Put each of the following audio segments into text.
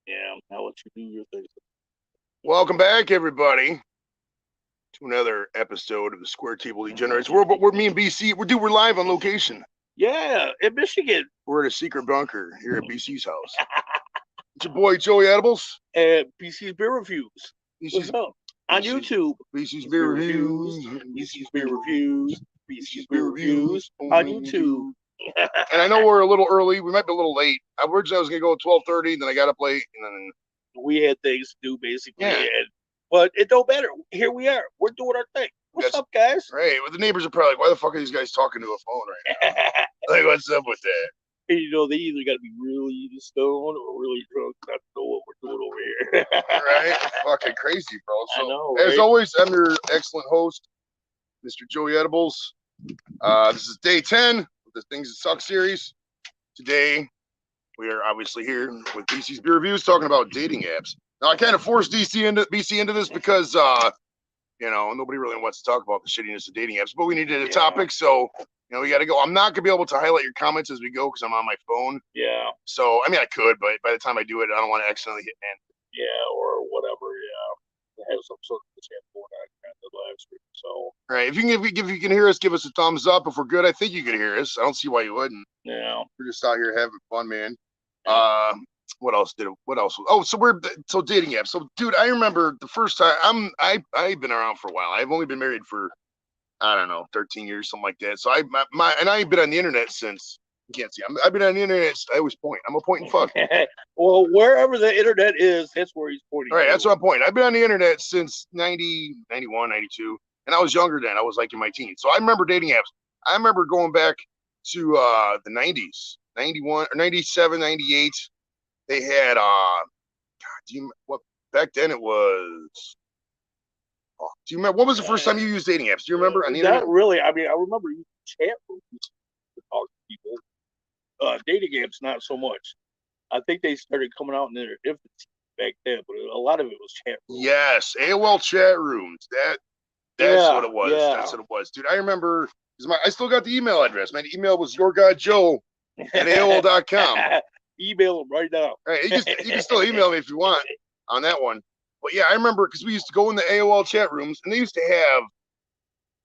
Yeah, I'll let you do your thing. Welcome back, everybody, to another episode of the Square Table Degenerates. We're me and BC. We're live on location. Yeah, in Michigan. We're at a secret bunker here at BC's house. It's your boy Joey Edibles. And BC's Beer Reviews. What's BC's up? On YouTube. BC's Beer Reviews. BC's Beer Reviews. BC's Beer Reviews. On YouTube. And I know we're a little early. We might be a little late. Originally, I was going to go at 12:30, then I got up late, and then we had things to do, basically. Yeah. But it don't matter. Here we are. We're doing our thing. What's up, guys? Right. Well, the neighbors are probably like, why the fuck are these guys talking to a phone right now? Like, what's up with that? And, you know, they either got to be really stoned or really drunk not to know what we're doing over here. Right? Fucking crazy, bro. So, I know, as right? always, I'm your excellent host, Mr. Joey Edibles. This is day 10 of the Things That Suck series. Today, we are obviously here with BC's Beer Reviews talking about dating apps. Now, I kind of forced BC into this because, you know, nobody really wants to talk about the shittiness of dating apps, but we needed a topic, so, you know, we got to go. I'm not going to be able to highlight your comments as we go because I'm on my phone. Yeah. So, I mean, I could, but by the time I do it, I don't want to accidentally hit end. Yeah, or whatever, yeah. Have some sort of chat going on the live stream. So, all right, if you can hear us, give us a thumbs up. If we're good, I think you can hear us. I don't see why you wouldn't. Yeah, we're just out here having fun, man. What else? Oh, so dating apps. So, dude, I remember the first time I've been around for a while. I've only been married for, I don't know, 13 years, something like that. So I've been on the internet since. You can't see. I've been on the internet. I always point. I'm a point and fuck. Well, wherever the internet is, that's where he's pointing. All right, that's what I'm pointing. I've been on the internet since 90, 91, 92, and I was younger then. I was like in my teens. So I remember dating apps. I remember going back to the 90s, 91 or 97, 98. They had back then it was. Oh, do you remember what was the first time you used dating apps? Do you remember on the internet? Not really. I mean, I remember using chat rooms to talk to people. Dating apps, not so much. I think they started coming out in their infancy back then, but a lot of it was chat rooms. Yes, AOL chat rooms. That's what it was. Yeah. That's what it was, dude. I remember. I still got the email address. My email was yourguyjoe at AOL.com. Email them right now. Right, you can still email me if you want on that one. But yeah, I remember because we used to go in the AOL chat rooms and they used to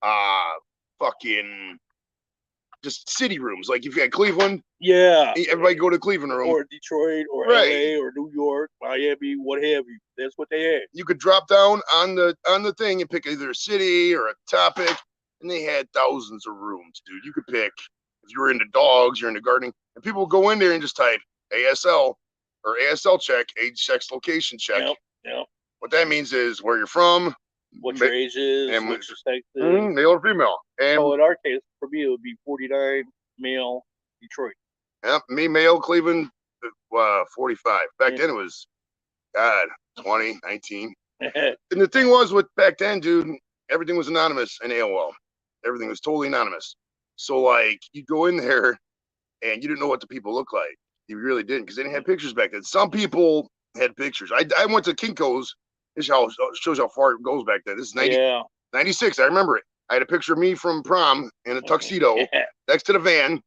have fucking just city rooms. Like if you had Cleveland, yeah, everybody go to Cleveland room. Or Detroit or LA or New York, Miami, what have you. That's what they had. You could drop down on the thing and pick either a city or a topic, and they had thousands of rooms, dude. You could pick if you were into dogs, you're into gardening, and people would go in there and just type ASL or ASL check, age, sex, location check. Yep. What that means is where you're from, what your age is, and what your sex is, male or female. And so in our case, for me, it would be 49, male, Detroit. Yep, me, male, Cleveland, 45. Back then it was, 20, 19. And the thing was with back then, dude, everything was anonymous in AOL. Everything was totally anonymous. So, like, you go in there and you didn't know what the people look like. You really didn't because they didn't have pictures back then. Some people had pictures. I went to Kinko's. This shows how far it goes back then. This is 96. I remember it. I had a picture of me from prom in a tuxedo next to the van.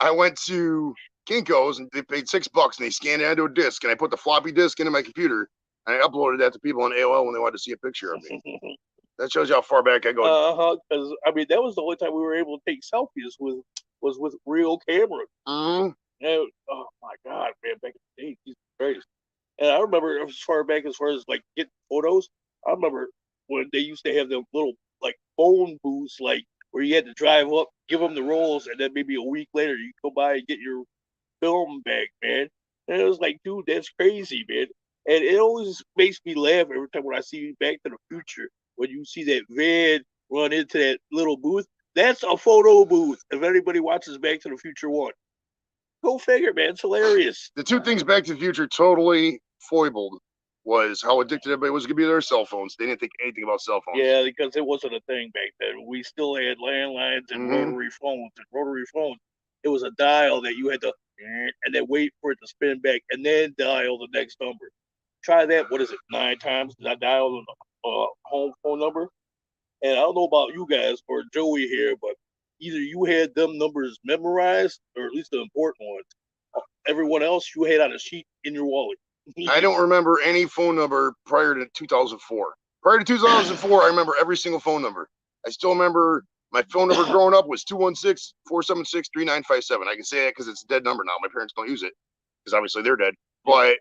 I went to Kinko's and they paid $6 and they scanned it onto a disc and I put the floppy disk into my computer and I uploaded that to people on AOL when they wanted to see a picture of me. That shows you how far back I go. Because I mean that was the only time we were able to take selfies was with real cameras. Mm-hmm. And, oh my God, man! Back in the day, Jesus Christ. And I remember as far as like getting photos. I remember when they used to have them little like phone booths, like where you had to drive up, give them the rolls, and then maybe a week later you go by and get your film back, man. And it was like, dude, that's crazy, man. And it always makes me laugh every time when I see Back to the Future, when you see that van run into that little booth. That's a photo booth. If anybody watches Back to the Future 1. Go figure, man. It's hilarious. The two things Back to the Future totally foibled was how addicted everybody was going to be to their cell phones. They didn't think anything about cell phones. Yeah, because it wasn't a thing back then. We still had landlines and rotary phones. And rotary phones, it was a dial that you had to and then wait for it to spin back and then dial the next number. Try that. What is it? 9 times? Did I dial the home phone number? And I don't know about you guys or Joey here, but either you had them numbers memorized or at least the important ones. Everyone else you had on a sheet in your wallet. I don't remember any phone number prior to 2004. Prior to 2004, I remember every single phone number. I still remember my phone number growing up was 216-476-3957. I can say that because it's a dead number now. My parents don't use it because obviously they're dead. But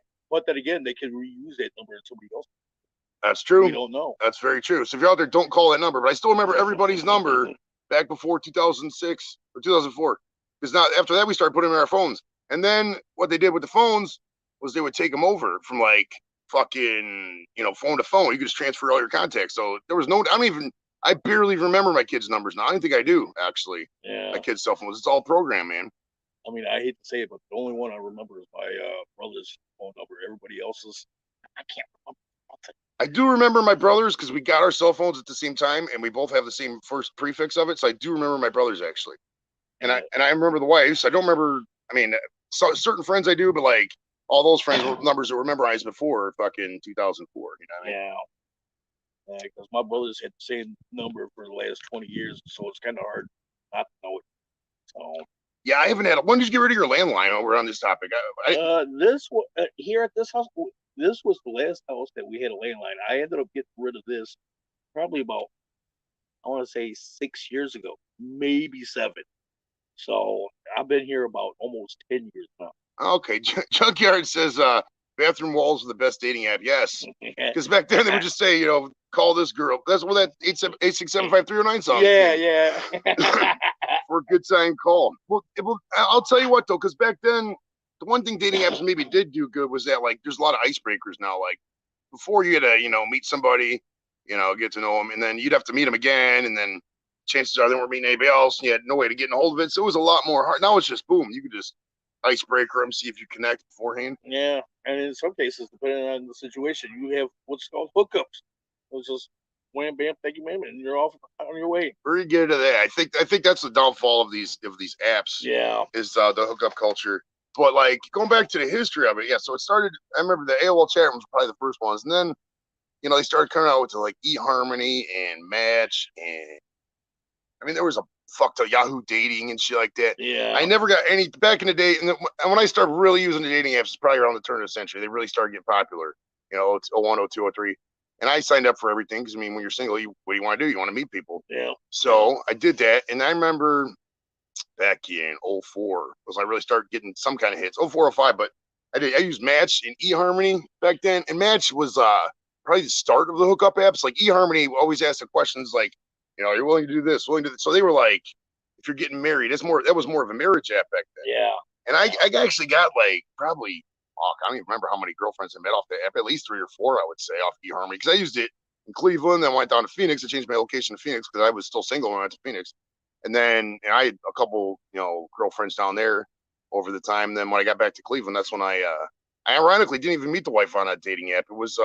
then again, they can reuse that number to somebody else. That's true. We don't know. That's very true. So if you're out there, don't call that number. But I still remember everybody's number back before 2006 or 2004. Because now after that, we started putting them in our phones. And then what they did with the phones was they would take them over from like fucking, phone to phone. You could just transfer all your contacts. So there was I barely remember my kids' numbers now. I don't think I do, actually. Yeah. My kids' cell phones. It's all programmed, man. I mean, I hate to say it, but the only one I remember is my brother's phone number. Everybody else's, I can't remember. I do remember my brothers because we got our cell phones at the same time, and we both have the same first prefix of it. So I do remember my brothers actually, and I remember the wives. I don't remember. I mean, certain friends I do, but like all those friends were numbers that were memorized before fucking 2004. You know what I mean? Yeah, because my brothers had the same number for the last 20 years, so it's kind of hard not to know it. So. Yeah, I haven't had. When did you get rid of your landline? We're on this topic. This here at this house. This was the last house that we had a landline. I ended up getting rid of this probably about, I want to say 6 years ago, maybe 7. So I've been here about almost 10 years now. Okay, Junkyard says bathroom walls are the best dating app. Yes, because back then they would just say, call this girl. That's what that 867-867-5309 song. Yeah. For a good time call. Well, I'll tell you what though, because back then the one thing dating apps maybe did do good was that like there's a lot of icebreakers now. Like before you had to meet somebody, get to know them, and then you'd have to meet them again, and then chances are they weren't meeting anybody else, and you had no way to get in a hold of it. So it was a lot more hard. Now it's just boom, you could just icebreaker them, see if you connect beforehand. Yeah, and in some cases, depending on the situation, you have what's called hookups. It's just wham bam, thank you, ma'am, and you're off on your way. Very good at that. I think that's the downfall of these apps. Yeah, is the hookup culture. But like going back to the history of it, yeah. So it started. I remember the AOL chat rooms were probably the first ones, and then they started coming out with like eHarmony and Match, and I mean there was a fucked up Yahoo dating and shit like that. Yeah. I never got any back in the day, and when I started really using the dating apps, it's probably around the turn of the century. They really started getting popular. It's 01, 02, 03. And I signed up for everything because I mean, when you're single, what do you want to do? You want to meet people. Yeah. So I did that, and I remember back in 04 was I really started getting some kind of hits. 04, 05, but I used Match and eHarmony back then, and Match was probably the start of the hookup apps. Like eHarmony always asked the questions like, you're willing to do this, willing to so they were like, if you're getting married, that was more of a marriage app back then. Yeah. And I actually got like probably I don't even remember how many girlfriends I met off the app, at least 3 or 4, I would say, off eHarmony, because I used it in Cleveland, then went down to Phoenix. I changed my location to Phoenix because I was still single when I went to Phoenix. And then I had a couple, girlfriends down there over the time. Then when I got back to Cleveland, that's when I ironically didn't even meet the wife on a dating app. It was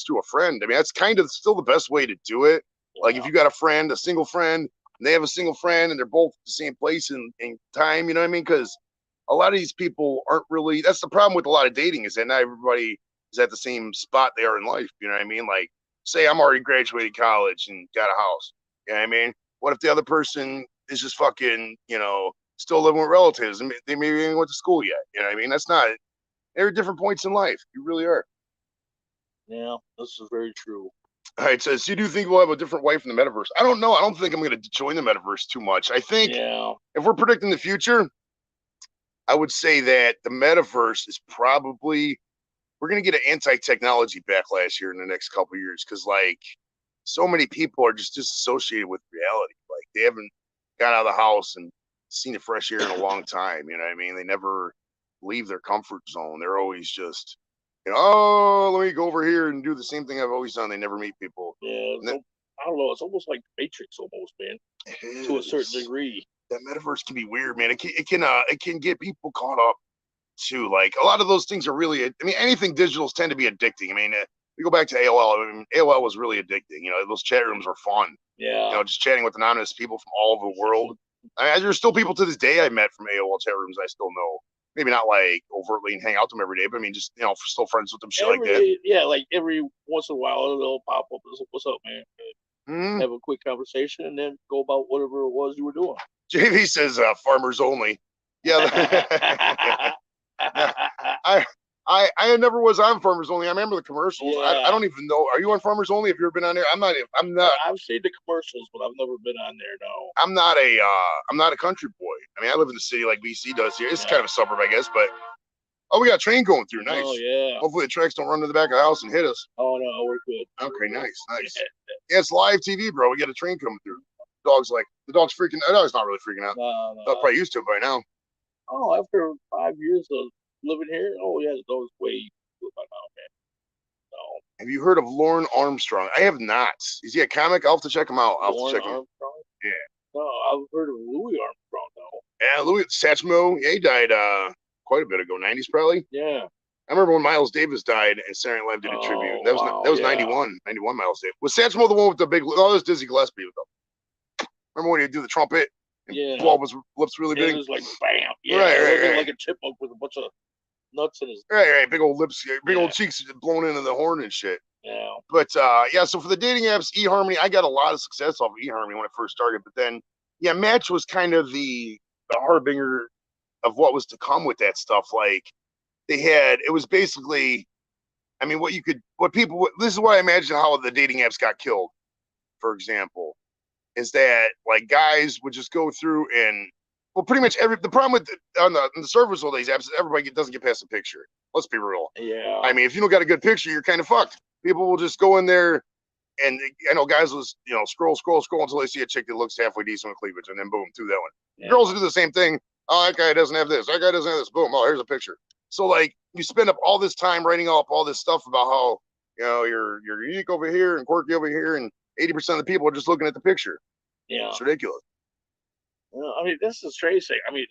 through a friend. I mean, that's kind of still the best way to do it. Yeah. Like if you got a single friend, and they have a single friend, and they're both the same place and time, you know what I mean? Because a lot of these people aren't really. That's the problem with a lot of dating, is that not everybody is at the same spot they are in life. You know what I mean? Like, say I'm already graduated college and got a house. You know what I mean? What if the other person is just fucking, still living with relatives and they maybe even went to school yet? You know what I mean? That's not. There are different points in life. You really are. Yeah, this is very true. All right, so you do think we'll have a different wife in the metaverse? I don't know. I don't think I'm going to join the metaverse too much. I think if we're predicting the future, I would say that the metaverse is probably, we're going to get an anti-technology backlash here in the next couple of years because, like, so many people are just disassociated with reality. Like, they haven't got out of the house and seen the fresh air in a long time. You know what I mean? They never leave their comfort zone. They're always just, let me go over here and do the same thing I've always done. They never meet people. Yeah, I don't know. It's almost like Matrix, almost, man. To a certain degree. That metaverse can be weird, man. It can get people caught up to, like, a lot of those things are really. I mean, anything digitals tend to be addicting. I mean, we go back to AOL. I mean, AOL was really addicting. Those chat rooms were fun. Yeah. Just chatting with anonymous people from all over the world. I mean, there's still people to this day I met from AOL chat rooms I still know. Maybe not like overtly and hang out with them every day, but I mean, just, still friends with them, shit like that. Yeah, like every once in a while, they'll pop up and say, "What's up, man?" Mm-hmm. Have a quick conversation and then go about whatever it was you were doing. JV says farmers only. Yeah. I never was on Farmers Only. I remember the commercials. Yeah. I don't even know. Are you on Farmers Only? Have you ever been on there? I'm not. I've seen the commercials, but I've never been on there. No. I'm not a country boy. I mean, I live in the city like BC does here. It's Yeah. kind of a suburb, I guess. But we got a train going through. Nice. Oh yeah. Hopefully the tracks don't run to the back of the house and hit us. Oh no, we're good. Okay, nice. Yeah, it's live TV, bro. We got a train coming through. The dog's freaking. The dog's not really freaking out. No. Probably used to it by now. Oh, after 5 years of living here, oh yeah, the dog's way used to it by now, man. No. Have you heard of Lauren Armstrong? I have not. Is he a comic? I'll have to check him out. I'll have to check him out. Yeah. No, I've heard of Louis Armstrong though. Yeah, Louis Satchmo. Yeah, he died quite a bit ago. 90s probably. Yeah. I remember when Miles Davis died and Saturday Night Live did a tribute. That was 91. 91 Miles Davis. Was Satchmo the one with the big? Oh, that was Dizzy Gillespie though. Remember when he do the trumpet? Yeah. Blow up his lips really big. It was like bam. Yeah. Right. Like a chipmunk with a bunch of nuts in his. Right. Big old lips, big old cheeks blown into the horn and shit. Yeah. But yeah, so for the dating apps, eHarmony, I got a lot of success off of eHarmony when it first started. But then, yeah, Match was kind of the harbinger of what was to come with that stuff. Like it was basically, I mean, this is what I imagine how the dating apps got killed, for example, is that like guys would just go through and, well, pretty much the problem with on the servers of all these apps is everybody doesn't get past the picture. Let's be real. Yeah. I mean, if you don't got a good picture, you're kind of fucked. People will just go in there, and I know guys will, scroll until they see a chick that looks halfway decent with cleavage, and then boom, through that one. Yeah. Girls will do the same thing. Oh, that guy doesn't have this. That guy doesn't have this. Boom. Oh, here's a picture. So like you spend up all this time writing up all this stuff about how you're unique over here and quirky over here, and 80% of the people are just looking at the picture. Yeah, it's ridiculous. Well, I mean, this is a strange thing. I mean,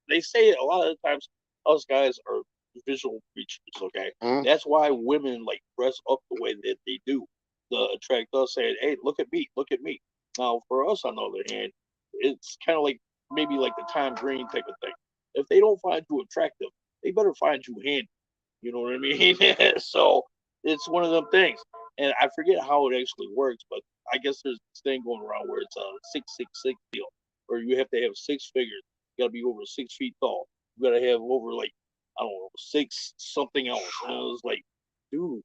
they say a lot of the times us guys are visual creatures. Okay, That's why women like dress up the way that they do to attract us. Saying, "Hey, look at me, look at me." Now, for us, on the other hand, it's kind of like maybe like the Tom Green type of thing. If they don't find you attractive, they better find you handy. You know what I mean? So it's one of them things. And I forget how it actually works, but I guess there's this thing going around where it's a 666 deal, where you have to have 6 figures. You got to be over 6 feet tall. You got to have over like, I don't know, 6 something else. And I was like, dude,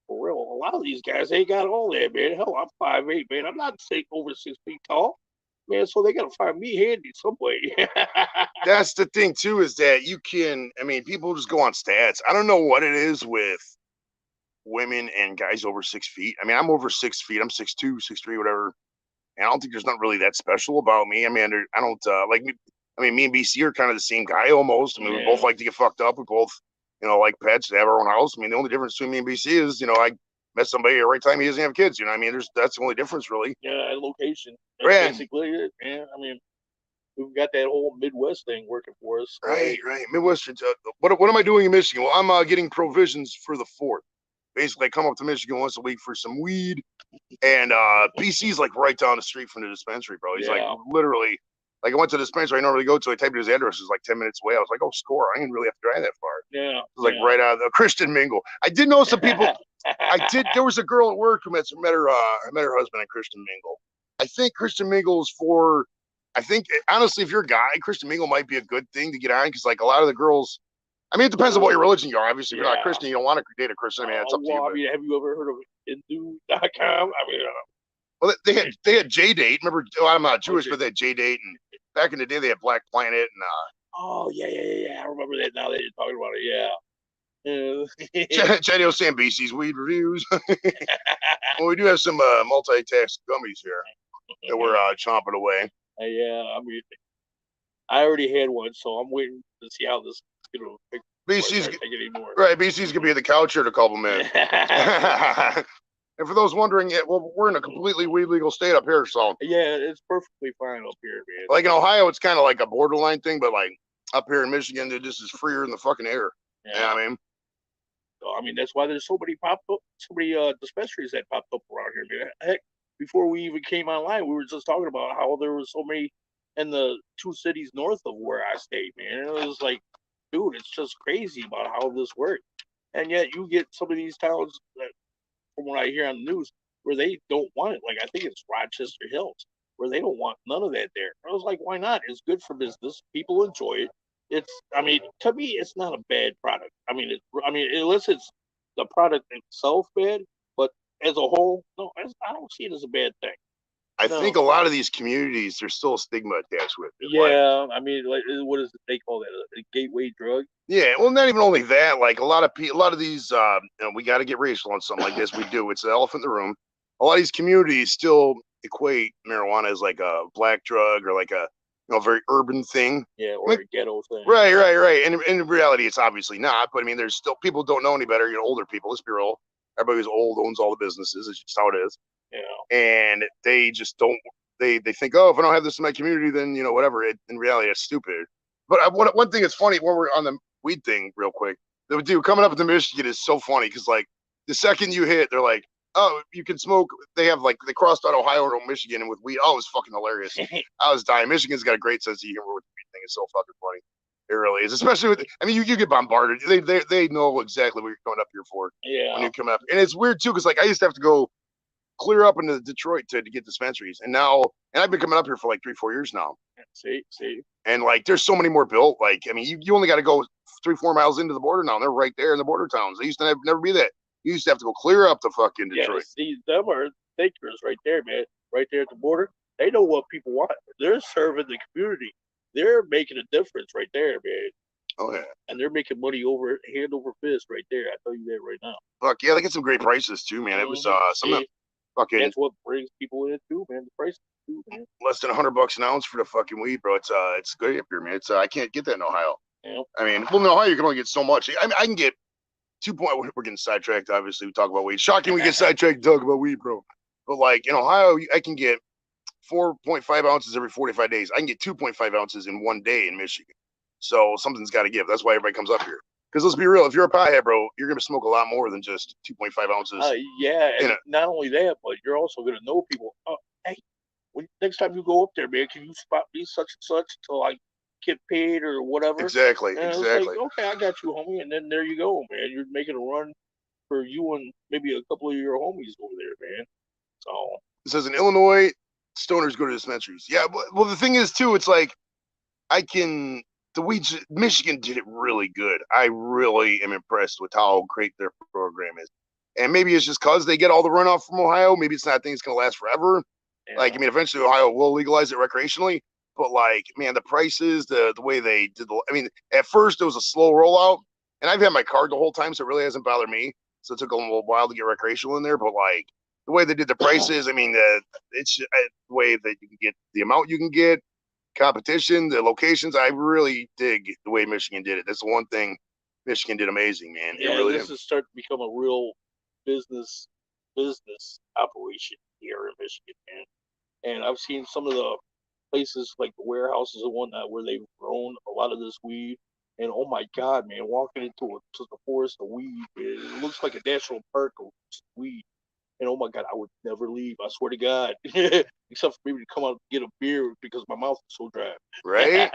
for real, a lot of these guys ain't got all that, man. Hell, I'm 5'8", man. I'm not over 6 feet tall. Man, so they gotta find me handy some way. That's the thing too, is that people just go on stats. I don't know what it is with women and guys over 6 feet. I mean, I'm over 6 feet. I'm 6'2", 6'3", whatever. And I don't think there's nothing really that special about me. I mean, I don't like me. I mean, me and BC are kind of the same guy almost. I mean, we both like to get fucked up. We both, like pets and have our own house. I mean, the only difference between me and BC is, I met somebody at the right time. He doesn't have kids. I mean, that's the only difference, really. Yeah, location. That's basically it. Yeah, I mean, we've got that whole Midwest thing working for us. Right. Midwest. What am I doing in Michigan? Well, I'm getting provisions for the 4th. Basically, I come up to Michigan once a week for some weed, and BC's like right down the street from the dispensary, bro. He's like literally. Like I went to the dispensary I normally go to. I typed his address. It was like 10 minutes away. I was like, "Oh, score! I didn't really have to drive that far." Yeah, it was like right out of the Christian Mingle. I did know some people. There was a girl at work who met her husband at Christian Mingle. I think Christian Mingle is for. I think honestly, if you're a guy, Christian Mingle might be a good thing to get on because like a lot of the girls. I mean, it depends on what your religion you are. Obviously, if you're not Christian, you don't want to date a Christian. I mean, it's up to you. I mean, have you ever heard of Hindu.com? I mean. Well, they had J-Date. Remember, I'm not Jewish, but they had J-Date, and back in the day they had Black Planet, and oh yeah. I remember that now that you're talking about it. Yeah. Chatty was saying BC's weed reviews. Well, we do have some multi-tax gummies here that we're chomping away. Yeah, I mean, I already had one, so I'm waiting to see how this is gonna. BC's right. BC's gonna be at the couch here in a couple minutes. And for those wondering, well, we're in a completely weed legal state up here, so yeah, it's perfectly fine up here, man. Like in Ohio, it's kind of like a borderline thing, but like up here in Michigan, it just is freer in the fucking air. Yeah, I mean. So, I mean, that's why there's so many dispensaries that popped up around here, man. Heck, before we even came online, we were just talking about how there was so many in the 2 cities north of where I stayed, man. And it was like, dude, it's just crazy about how this works. And yet you get some of these towns that, from what I hear on the news, where they don't want it. Like I think it's Rochester Hills, where they don't want none of that there. I was like, why not? It's good for business. People enjoy it. it's. I mean, to me, it's not a bad product. I mean, unless it's the product itself bad, but as a whole, no, I don't see it as a bad thing. I No. think a lot of these communities, there's still a stigma attached with it. Yeah, I mean, like, what is it they call that? A gateway drug? Yeah, well, not even only that. Like a lot of these, we got to get racial on something like this. We do. It's the elephant in the room. A lot of these communities still equate marijuana as like a black drug or like a very urban thing. Yeah, or a ghetto thing. Right. And in reality, it's obviously not. But I mean, there's still people don't know any better. Older people. Let's be real. Everybody who's old owns all the businesses. It's just how it is. Yeah. And they just don't. They think, oh, if I don't have this in my community, then whatever. In reality, it's stupid. But one thing that's funny when we're on the weed thing, real quick, the dude coming up with the Michigan is so funny because like the second you hit, they're like, oh, you can smoke. They crossed out Ohio and Michigan and with weed. Oh, it was fucking hilarious. I was dying. Michigan's got a great sense of humor with the weed thing. It's so fucking funny. It really is, especially with. I mean, you get bombarded. They know exactly what you're going up here for. Yeah. When you come up, and it's weird too because like I used to have to go clear up into Detroit to get dispensaries, and I've been coming up here for like 3-4 years now. See, and like there's so many more built. Like I mean, you only got to go 3-4 miles into the border now. And they're right there in the border towns. They used to never be that. You used to have to go clear up to fucking Detroit. Yeah, see, them are thinkers right there, man. Right there at the border. They know what people want. They're serving the community. They're making a difference right there, man. Oh yeah. And they're making money hand over fist right there. I tell you that right now. Fuck yeah, they get some great prices too, man. It was some of the fucking. That's what brings people in too, man. The prices too, man. Less than $100 an ounce for the fucking weed, bro. It's good up here, man. It's I can't get that in Ohio. Yeah. I mean, well, in Ohio you can only get so much. I mean, I can get 2 point. We're getting sidetracked. Obviously, we talk about weed. Shocking, we get sidetracked. Talk about weed, bro. But like in Ohio, I can get 4.5 ounces every 45 days. I can get 2.5 ounces in one day in Michigan. So something's got to give. That's why everybody comes up here. Because let's be real, if you're a pothead, bro, you're gonna smoke a lot more than just 2.5 ounces. Yeah, and not only that, but you're also gonna know people. Hey, next time you go up there, man, can you spot me such and such till I get paid or whatever? Exactly. And it's like, okay, I got you, homie, and then there you go, man. You're making a run for you and maybe a couple of your homies over there, man. So it says in Illinois, stoners go to dispensaries. Yeah, well, the thing is too, it's like Michigan did it really good. I really am impressed with how great their program is. And maybe it's just because they get all the runoff from Ohio. Maybe it's not a thing that's going to last forever. Yeah. Like, I mean, eventually Ohio will legalize it recreationally. But, like, man, the prices, the way they did at first it was a slow rollout. And I've had my card the whole time, so it really hasn't bothered me. So it took a little while to get recreational in there. But, like, the way they did the prices, I mean, it's the way that you can get the amount you can get. Competition, the locations, I really dig the way Michigan did it. That's the one thing Michigan did amazing, man. Yeah, this is starting to become a real business operation here in Michigan, man. And I've seen some of the places like the warehouses and whatnot where they've grown a lot of this weed. And oh my God, man, walking into the forest of weed, it looks like a national park of weed. And oh my God, I would never leave. I swear to God, except for maybe to come out and get a beer because my mouth is so dry. Right?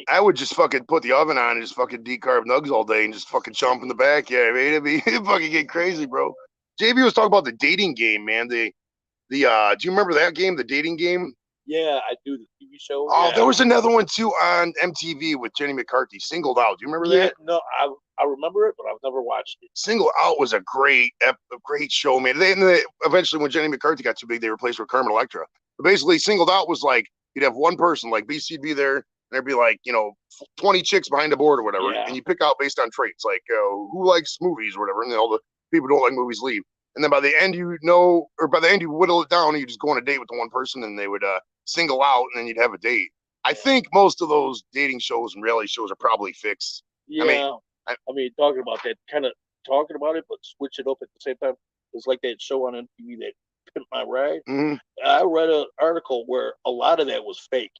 I would just fucking put the oven on and just fucking decarb nugs all day and just fucking chomp in the back. Yeah, I mean, it'd fucking get crazy, bro. JB was talking about the dating game, man. Do you remember that game, the dating game? Yeah, I do, the TV show. Oh, yeah. There was another one too on MTV with Jenny McCarthy, Singled Out. Do you remember that? No, I remember it, but I've never watched it. Singled Out was a great show, man. They eventually, when Jenny McCarthy got too big, they replaced her with Carmen Electra. But basically, Singled Out was like you'd have one person, like BC'd be there, and there'd be like 20 chicks behind the board or whatever, and you pick out based on traits, like who likes movies or whatever, and all the people who don't like movies leave. And then by the end, you whittle it down, and you just go on a date with the one person, and they would single out, and then you'd have a date. I think most of those dating shows and reality shows are probably fixed. Yeah, I mean, talking about that, kind of talking about it, but switch it up at the same time. It's like that show on MTV, that Pimp My Ride. Mm-hmm. I read an article where a lot of that was fake.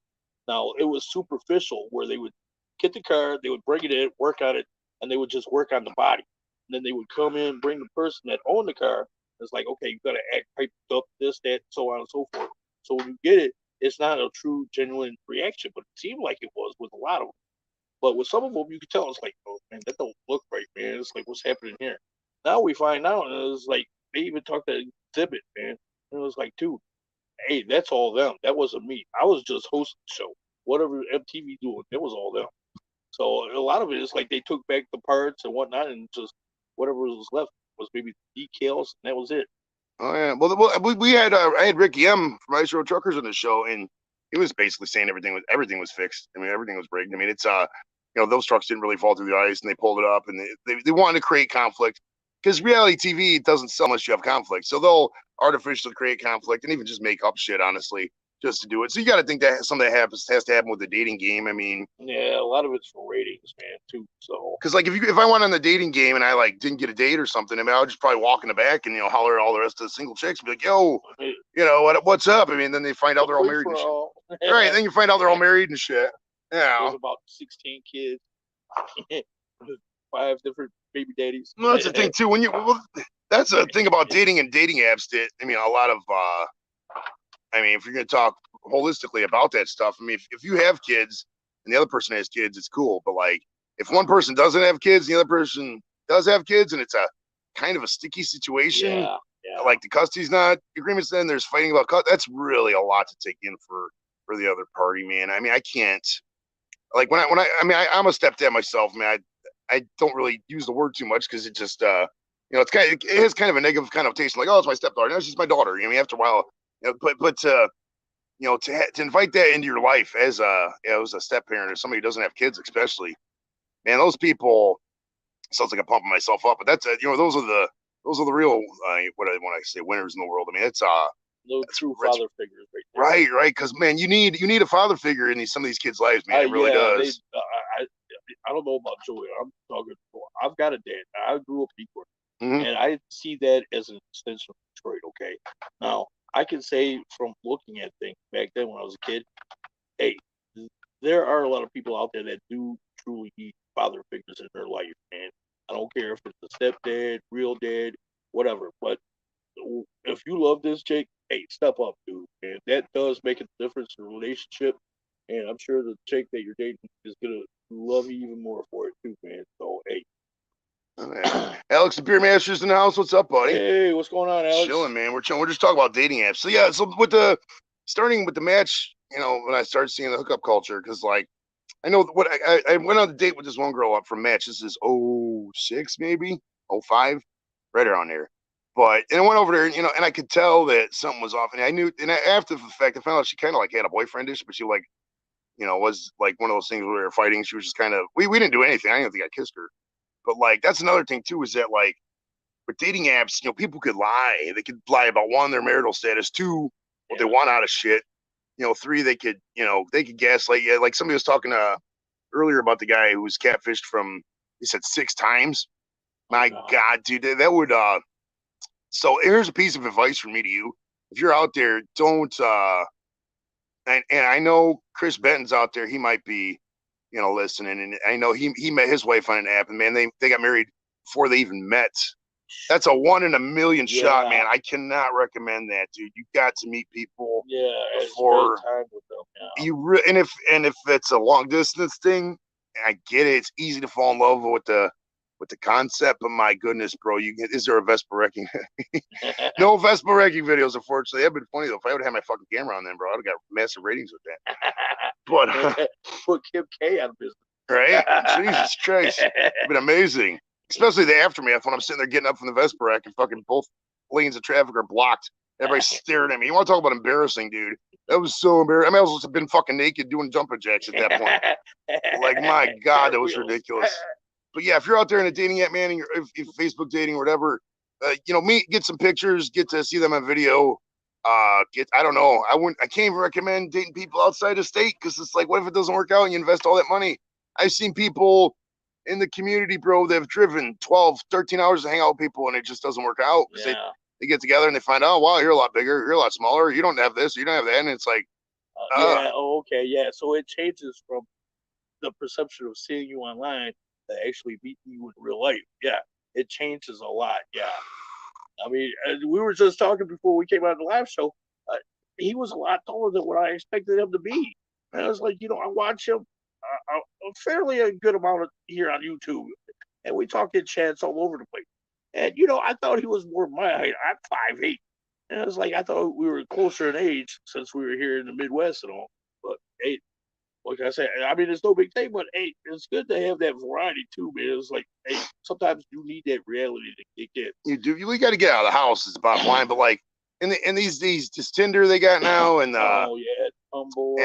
Now, it was superficial, where they would get the car, they would bring it in, work on it, and they would just work on the body. And then they would come in, bring the person that owned the car. It's like, okay, you got to act hyped up, this, that, so on and so forth. So when you get it, it's not a true, genuine reaction, but it seemed like it was with a lot of them. But with some of them, you could tell it's like, oh man, that don't look right, man. It's like, what's happening here? Now we find out, and it was like they even talked to Exhibit, man. And it was like, dude, hey, that's all them. That wasn't me. I was just hosting the show. Whatever MTV doing, it was all them. So a lot of it is like they took back the parts and whatnot, and just whatever was left was maybe decals, and that was it. Oh yeah. Well, we had I had Ricky M from Ice Road Truckers on the show, and he was basically saying everything was fixed. I mean, everything was rigged. I mean, it's those trucks didn't really fall through the ice, and they pulled it up, and they wanted to create conflict because reality TV doesn't sell unless you have conflict. So they'll artificially create conflict and even just make up shit, honestly, just to do it. So you got to think that something that has to happen with the dating game. I mean, yeah, a lot of it's for ratings, man, too. So because like if I went on the dating game and I like didn't get a date or something, I mean, I would just probably walk in the back and holler at all the rest of the single chicks, and be like, "Yo, what's up?" I mean, then they find out they're all married and shit. Right? Then you find out they're all married and shit. Yeah. There's about 16 kids, 5 different baby daddies. Well, that's the thing too. That's the thing about dating and dating apps. That I mean, a lot of. I mean, if you're going to talk holistically about that stuff, I mean, if you have kids and the other person has kids, it's cool. But like, if one person doesn't have kids, and the other person does have kids, and it's a kind of a sticky situation, like the custody's not agreements, then there's fighting about that's really a lot to take in for the other party, man. I mean, I can't. Like I'm a stepdad myself, man. I don't really use the word too much because it just it's it has kind of a negative connotation. Like, oh, it's my stepdaughter. No, she's my daughter. I mean, after a while, but to invite that into your life as a step parent or somebody who doesn't have kids, especially, man, those people. Sounds like I'm pumping myself up, but that's those are the real when I say winners in the world. I mean, it's true father figures, right? Right, because man, you need a father figure in some of these kids' lives, man. It really does. I don't know about Joey. I'm talking. I've got a dad. I grew up in Detroit, Mm-hmm. and I see that as an extension of Detroit. Okay, now I can say from looking at things back then when I was a kid, hey, there are a lot of people out there that do truly need father figures in their life, man. I don't care if it's a stepdad, real dad, whatever. But if you love this chick, hey, step up, dude. And that does make a difference in the relationship. And I'm sure the chick that you're dating is gonna love you even more for it too, man. So hey. Alex, the Beer Master's in the house. What's up, buddy? Hey, what's going on, Alex? Chilling, man. We're chilling. We're just talking about dating apps. So yeah, so starting with the match, when I started seeing the hookup culture, because like I know what I went on a date with this one girl up from match. This is 06 maybe 05, right around there. But and I went over there, and I could tell that something was off. And I knew, and after the fact, I found out she kind of like had a boyfriendish, but she like, was like one of those things where we were fighting. She was just kind of we didn't do anything. I didn't think I kissed her. But like that's another thing too, is that like with dating apps, people could lie. They could lie about one, their marital status, two, what they want out of shit. Three, they could gaslight you. Like somebody was talking earlier about the guy who was catfished from, he said 6 times. My God, dude, that would so here's a piece of advice from me to you. If you're out there, don't and I know Chris Benton's out there, he might be, listening, and I know he met his wife on an app, and man, they got married before they even met. That's a 1 in a million shot, man. I cannot recommend that, dude. You got to meet people before time with them. And if it's a long distance thing, I get it. It's easy to fall in love with the concept, but my goodness, bro, is there a Vespa wrecking? No Vespa wrecking videos, unfortunately. That'd been funny though. If I would have had my fucking camera on then, bro, I'd have got massive ratings with that. But put Kim K out of business. Right? Jesus Christ. It'd been amazing. Especially the aftermath when I'm sitting there getting up from the Vespa rack and fucking both lanes of traffic are blocked. Everybody's staring at me. You want to talk about embarrassing, dude? That was so embarrassing. I might as well have been fucking naked doing jumping jacks at that point. Like, my God, that was ridiculous. But yeah, if you're out there in a dating app, man, and if Facebook dating or whatever, get some pictures, get to see them on video. I don't know. I can't even recommend dating people outside of state because it's like, what if it doesn't work out and you invest all that money? I've seen people in the community, bro, they've driven 12, 13 hours to hang out with people and it just doesn't work out. They get together and they find out, wow, you're a lot bigger, you're a lot smaller, you don't have this, you don't have that, and it's like, so it changes from the perception of seeing you online to actually meeting you in real life. It changes a lot. I mean, we were just talking before we came out of the live show. He was a lot taller than what I expected him to be. And I was like, I watch him fairly a good amount here on YouTube, and we talk in chats all over the place. And I thought he was more my height. I'm 5'8", and I was like, I thought we were closer in age since we were here in the Midwest and all. But hey, like I said, I mean, it's no big thing, but hey, it's good to have that variety too, man. It's like, hey, sometimes you need that reality to kick in. You do. You got to get out of the house. Is the bottom line. But like in these this Tinder they got now, and Oh yeah, Bumble.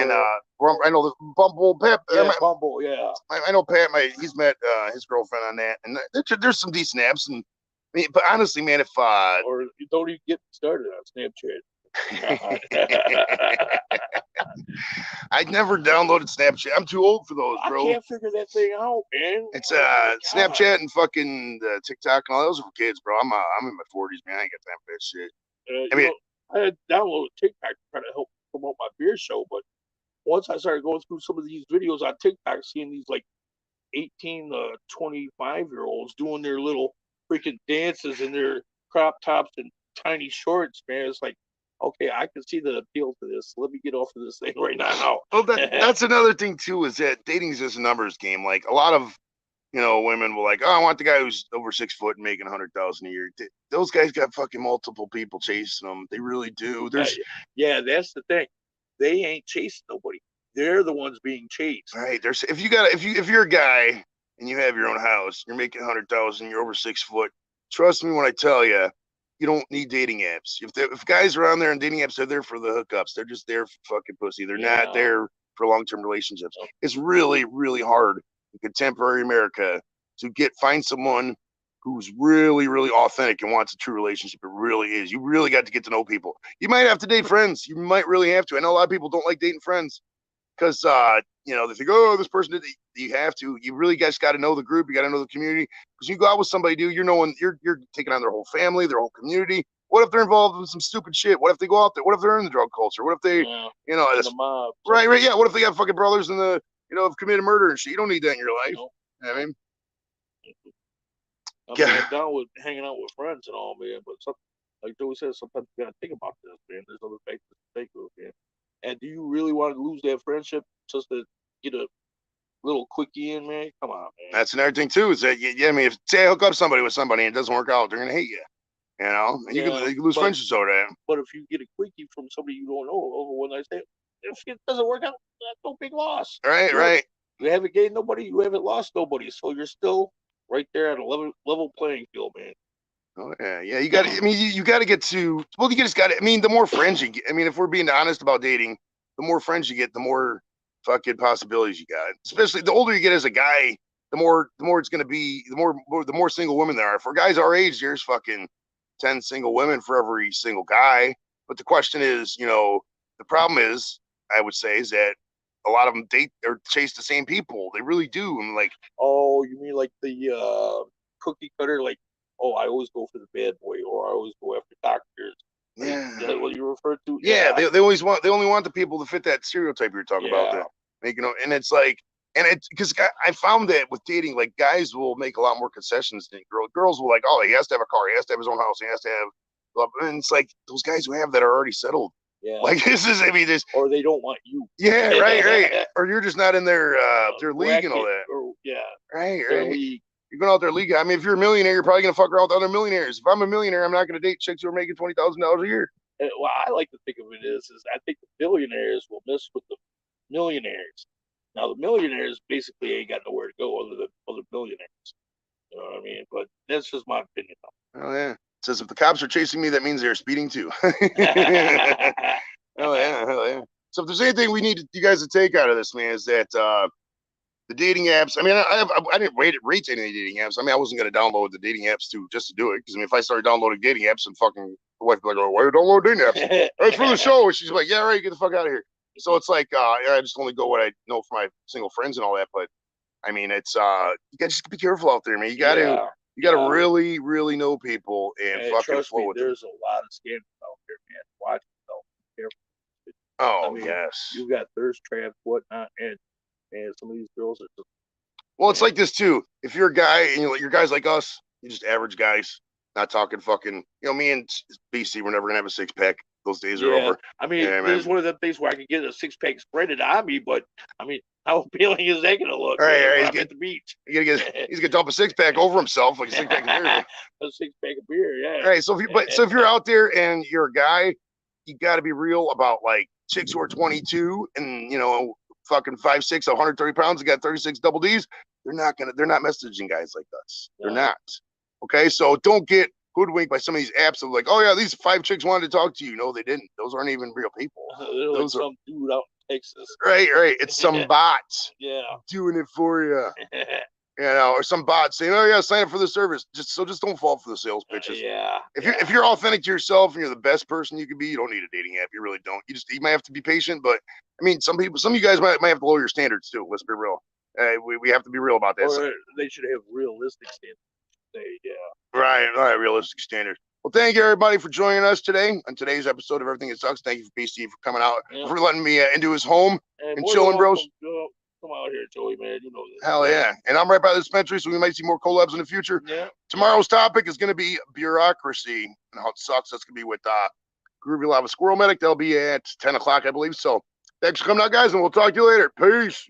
I know the Bumble Pep. Yeah, Bumble. Yeah. I know Pat. He's met his girlfriend on that, and there's some decent apps. And I mean, but honestly, man, if or you don't even get started on Snapchat. I'd never downloaded Snapchat. I'm too old for those, bro. I can't figure that thing out, man. It's Snapchat and fucking TikTok and all those are for kids, bro. I'm in my 40s, man. I ain't got time for that shit. I mean, I had downloaded TikTok to try to help promote my beer show, but once I started going through some of these videos on TikTok, seeing these like 18 to 25-year-olds doing their little freaking dances in their crop tops and tiny shorts, man, it's like, okay, I can see the appeal to this. Let me get off of this thing right now. Well, that's another thing too, is that dating is just a numbers game. Like a lot of women will like, oh, I want the guy who's over 6 foot and making 100,000 a year. Those guys got fucking multiple people chasing them. They really do. Yeah, that's the thing. They ain't chasing nobody. They're the ones being chased. Right. If you're a guy and you have your own house, you're making 100,000, you're over 6 foot. Trust me when I tell you, you don't need dating apps. If guys are on there and dating apps, they're there for the hookups. They're just there for fucking pussy. They're not there for long-term relationships. It's really, really hard in contemporary America to find someone who's really, really authentic and wants a true relationship. It really is. You really got to get to know people. You might have to date friends. You might really have to. I know a lot of people don't like dating friends because they think, oh, this person did. You have to. You really just got to know the group. You got to know the community. Because you go out with somebody, dude, you're taking on their whole family, their whole community. What if they're involved in some stupid shit? What if they go out there? What if they're in the drug culture? What if they, the mob? Right, yeah. What if they got fucking brothers in the, have committed murder and shit? You don't need that in your life. I mean, I'm down with hanging out with friends and all, man. But like Joey said, sometimes you gotta think about this, man. There's other factors to think of, man. And do you really want to lose that friendship just to get a little quickie in, man? Come on, man. That's another thing too. Is that I mean, if say I hook up somebody with somebody and it doesn't work out, they're gonna hate you. And you can lose friendships over that. But if you get a quickie from somebody you don't know over one night stand, if it doesn't work out, that's no big loss. Right. You haven't gained nobody, you haven't lost nobody, so you're still right there at a level playing field, man. Oh yeah. You got to. I mean, you got to get to. Well, you just got to. I mean, the more friends you get. I mean, if we're being honest about dating, the more friends you get, the more fucking possibilities you got. Especially the older you get as a guy, the more it's going to be. The more single women there are. For guys our age, there's fucking 10 single women for every single guy. But the question is, the problem is, I would say, is that a lot of them date or chase the same people. They really do. And like, oh, you mean like the cookie cutter, like, oh, I always go for the bad boy, or I always go after doctors. Yeah, is that what you refer to? Yeah, they only want the people to fit that stereotype you're talking about. There, and it's like, because I found that with dating, like guys will make a lot more concessions than girls. Girls will like, oh, he has to have a car, he has to have his own house, he has to have, and it's like those guys who have that are already settled. Yeah. Like this is, I mean, this. Or they don't want you. Yeah, right. Or you're just not in their league and all that. Right. League. You're going out their league. I mean, if you're a millionaire, you're probably gonna fuck around with other millionaires. If I'm a millionaire, I'm not gonna date chicks who are making $20,000 a year. Well, I like to think of it is I think the billionaires will mess with the millionaires. Now the millionaires basically ain't got nowhere to go other than other millionaires. You know what I mean? But that's just my opinion. Oh yeah. It says if the cops are chasing me, that means they're speeding too. Oh yeah, hell yeah. So if there's anything we need you guys to take out of this, man, is that the dating apps. I mean, I didn't rate any dating apps. I mean, I wasn't going to download the dating apps just to do it. Because I mean, if I started downloading dating apps and fucking the wife would be like, oh, why are you downloading dating apps? It's for the show. And she's like, yeah, right, get the fuck out of here. So it's like, I just only go what I know from my single friends and all that. But I mean, it's you got to just be careful out there, man. You got to really, really know people and fucking flow with them. There's a lot of scammers out there, man. Watch yourself. Be careful. Oh, yes. You got thirst traps, whatnot, and some of these girls are just. Well, it's like this too. If you're a guy and you're guys like us, you're just average guys, not talking fucking. Me and BC, we're never gonna have a 6-pack. Those days are over. I mean, there's one of them things where I can get a 6-pack spreaded on me, but I mean, how appealing is that gonna look? Right, I'm at the beach. He's gonna dump a 6-pack over himself, like a 6-pack of beer. A 6-pack of beer, yeah. Right. So if you're out there and you're a guy, you got to be real about like chicks who are 22 and fucking 5'6", 130 pounds, they got 36 double Ds. They're not messaging guys like us. They're not. Okay, so don't get hoodwinked by some of these apps of like, oh yeah, these 5 chicks wanted to talk to you. No, they didn't. Those aren't even real people. They're like Those are some dude out in Texas. right. It's some bots Yeah. doing it for you. You know, or some bot saying, "Oh yeah, sign up for the service." Just don't fall for the sales pitches. If you're authentic to yourself and you're the best person you can be, you don't need a dating app. You really don't. You might have to be patient, but I mean, some of you guys might have to lower your standards too. Let's be real. We have to be real about that. Or they should have realistic standards. Right, realistic standards. Well, thank you everybody for joining us today on today's episode of Everything It Sucks. Thank you for BC for coming out, for letting me into his home and chilling, bros. Come out here, Joey, man. You know this. Hell yeah. And I'm right by the dispensary, so we might see more collabs in the future. Yeah. Tomorrow's topic is going to be bureaucracy and how it sucks. That's going to be with Groovy Lava Squirrel Medic. They'll be at 10 o'clock, I believe. So thanks for coming out, guys, and we'll talk to you later. Peace.